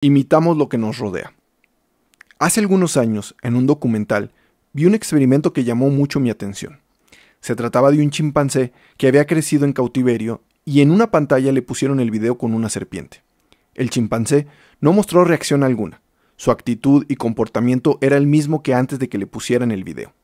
Imitamos lo que nos rodea. Hace algunos años, en un documental, vi un experimento que llamó mucho mi atención. Se trataba de un chimpancé que había crecido en cautiverio y en una pantalla le pusieron el video con una serpiente. El chimpancé no mostró reacción alguna. Su actitud y comportamiento era el mismo que antes de que le pusieran el video.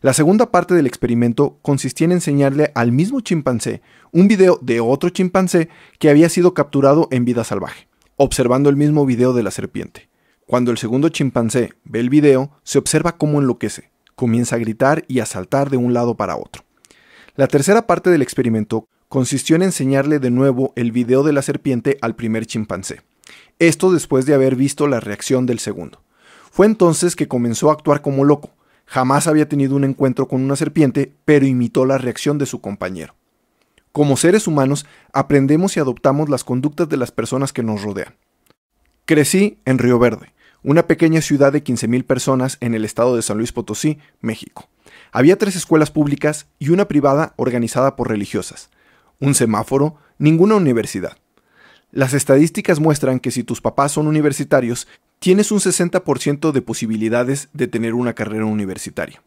La segunda parte del experimento consistía en enseñarle al mismo chimpancé un video de otro chimpancé que había sido capturado en vida salvaje, observando el mismo video de la serpiente. Cuando el segundo chimpancé ve el video, se observa cómo enloquece, comienza a gritar y a saltar de un lado para otro. La tercera parte del experimento consistió en enseñarle de nuevo el video de la serpiente al primer chimpancé. Esto después de haber visto la reacción del segundo. Fue entonces que comenzó a actuar como loco. Jamás había tenido un encuentro con una serpiente, pero imitó la reacción de su compañero. Como seres humanos, aprendemos y adoptamos las conductas de las personas que nos rodean. Crecí en Río Verde, una pequeña ciudad de 15,000 personas en el estado de San Luis Potosí, México. Había 3 escuelas públicas y una privada organizada por religiosas. Un semáforo, ninguna universidad. Las estadísticas muestran que si tus papás son universitarios, tienes un 60% de posibilidades de tener una carrera universitaria.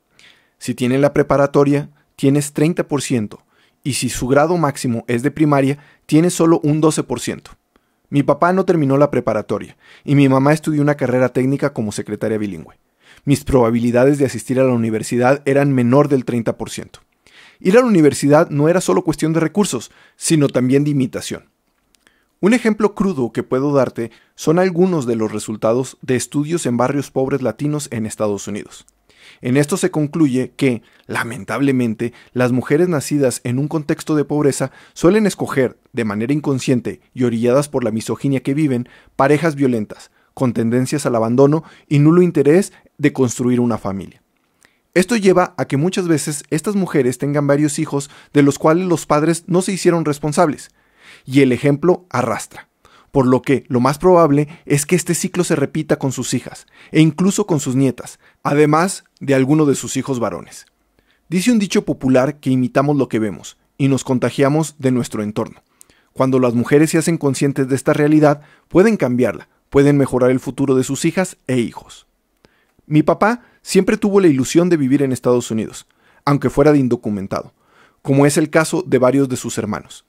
Si tienen la preparatoria, tienes 30%, y si su grado máximo es de primaria, tienes solo un 12%. Mi papá no terminó la preparatoria, y mi mamá estudió una carrera técnica como secretaria bilingüe. Mis probabilidades de asistir a la universidad eran menor del 30%. Ir a la universidad no era solo cuestión de recursos, sino también de imitación. Un ejemplo crudo que puedo darte son algunos de los resultados de estudios en barrios pobres latinos en Estados Unidos. En esto se concluye que, lamentablemente, las mujeres nacidas en un contexto de pobreza suelen escoger, de manera inconsciente y orilladas por la misoginia que viven, parejas violentas, con tendencias al abandono y nulo interés de construir una familia. Esto lleva a que muchas veces estas mujeres tengan varios hijos de los cuales los padres no se hicieron responsables. Y el ejemplo arrastra, por lo que lo más probable es que este ciclo se repita con sus hijas, e incluso con sus nietas, además de alguno de sus hijos varones. Dice un dicho popular que imitamos lo que vemos, y nos contagiamos de nuestro entorno. Cuando las mujeres se hacen conscientes de esta realidad, pueden cambiarla, pueden mejorar el futuro de sus hijas e hijos. Mi papá siempre tuvo la ilusión de vivir en Estados Unidos, aunque fuera de indocumentado, como es el caso de varios de sus hermanos.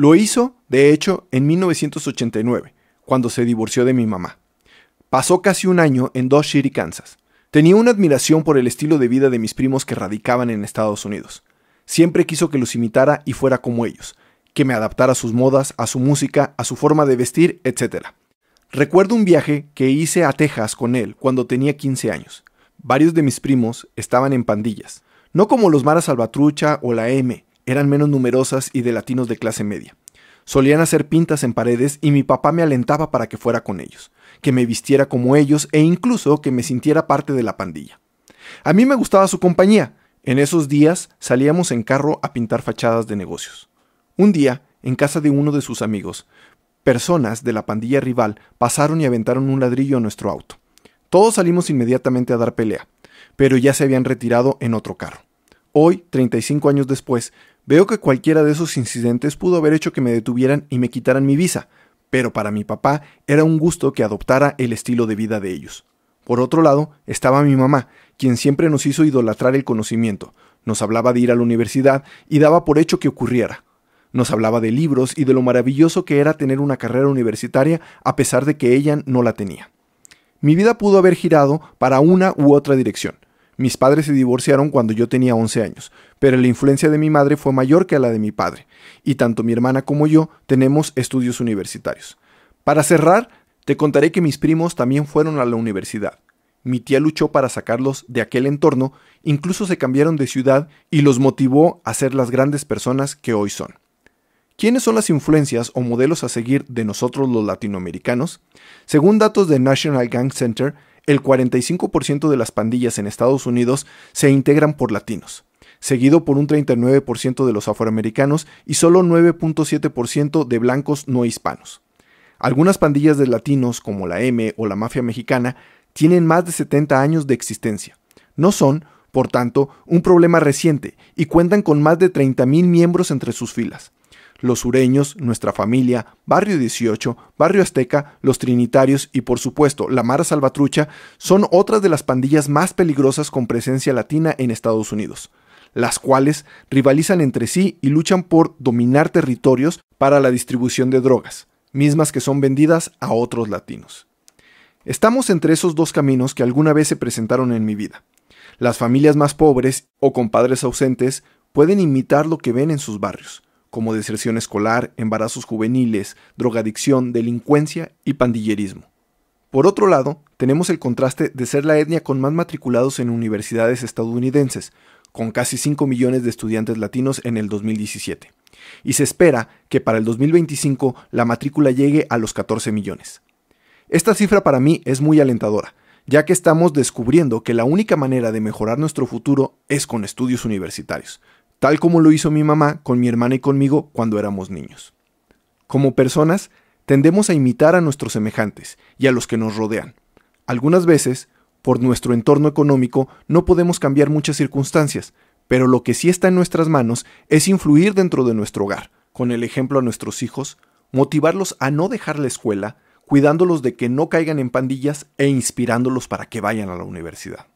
Lo hizo, de hecho, en 1989, cuando se divorció de mi mamá. Pasó casi un año en Dodge City, Kansas. Tenía una admiración por el estilo de vida de mis primos que radicaban en Estados Unidos. Siempre quiso que los imitara y fuera como ellos, que me adaptara a sus modas, a su música, a su forma de vestir, etc. Recuerdo un viaje que hice a Texas con él cuando tenía 15 años. Varios de mis primos estaban en pandillas, no como los Mara Salvatrucha o la M, eran menos numerosas y de latinos de clase media. Solían hacer pintas en paredes y mi papá me alentaba para que fuera con ellos, que me vistiera como ellos e incluso que me sintiera parte de la pandilla. A mí me gustaba su compañía. En esos días salíamos en carro a pintar fachadas de negocios. Un día, en casa de uno de sus amigos, personas de la pandilla rival pasaron y aventaron un ladrillo a nuestro auto. Todos salimos inmediatamente a dar pelea, pero ya se habían retirado en otro carro. Hoy, 35 años después, veo que cualquiera de esos incidentes pudo haber hecho que me detuvieran y me quitaran mi visa, pero para mi papá era un gusto que adoptara el estilo de vida de ellos. Por otro lado, estaba mi mamá, quien siempre nos hizo idolatrar el conocimiento, nos hablaba de ir a la universidad y daba por hecho que ocurriera. Nos hablaba de libros y de lo maravilloso que era tener una carrera universitaria a pesar de que ella no la tenía. Mi vida pudo haber girado para una u otra dirección. Mis padres se divorciaron cuando yo tenía 11 años, pero la influencia de mi madre fue mayor que la de mi padre, y tanto mi hermana como yo tenemos estudios universitarios. Para cerrar, te contaré que mis primos también fueron a la universidad. Mi tía luchó para sacarlos de aquel entorno, incluso se cambiaron de ciudad y los motivó a ser las grandes personas que hoy son. ¿Quiénes son las influencias o modelos a seguir de nosotros los latinoamericanos? Según datos de National Gang Center, el 45% de las pandillas en Estados Unidos se integran por latinos, seguido por un 39% de los afroamericanos y solo 9.7% de blancos no hispanos. Algunas pandillas de latinos, como la M o la mafia mexicana, tienen más de 70 años de existencia. No son, por tanto, un problema reciente y cuentan con más de 30,000 miembros entre sus filas. Los Sureños, Nuestra Familia, Barrio 18, Barrio Azteca, Los Trinitarios y por supuesto la Mara Salvatrucha son otras de las pandillas más peligrosas con presencia latina en Estados Unidos, las cuales rivalizan entre sí y luchan por dominar territorios para la distribución de drogas, mismas que son vendidas a otros latinos. Estamos entre esos dos caminos que alguna vez se presentaron en mi vida. Las familias más pobres o con padres ausentes pueden imitar lo que ven en sus barrios, como deserción escolar, embarazos juveniles, drogadicción, delincuencia y pandillerismo. Por otro lado, tenemos el contraste de ser la etnia con más matriculados en universidades estadounidenses, con casi 5 millones de estudiantes latinos en el 2017, y se espera que para el 2025 la matrícula llegue a los 14 millones. Esta cifra para mí es muy alentadora, ya que estamos descubriendo que la única manera de mejorar nuestro futuro es con estudios universitarios, tal como lo hizo mi mamá con mi hermana y conmigo cuando éramos niños. Como personas, tendemos a imitar a nuestros semejantes y a los que nos rodean. Algunas veces, por nuestro entorno económico, no podemos cambiar muchas circunstancias, pero lo que sí está en nuestras manos es influir dentro de nuestro hogar, con el ejemplo a nuestros hijos, motivarlos a no dejar la escuela, cuidándolos de que no caigan en pandillas e inspirándolos para que vayan a la universidad.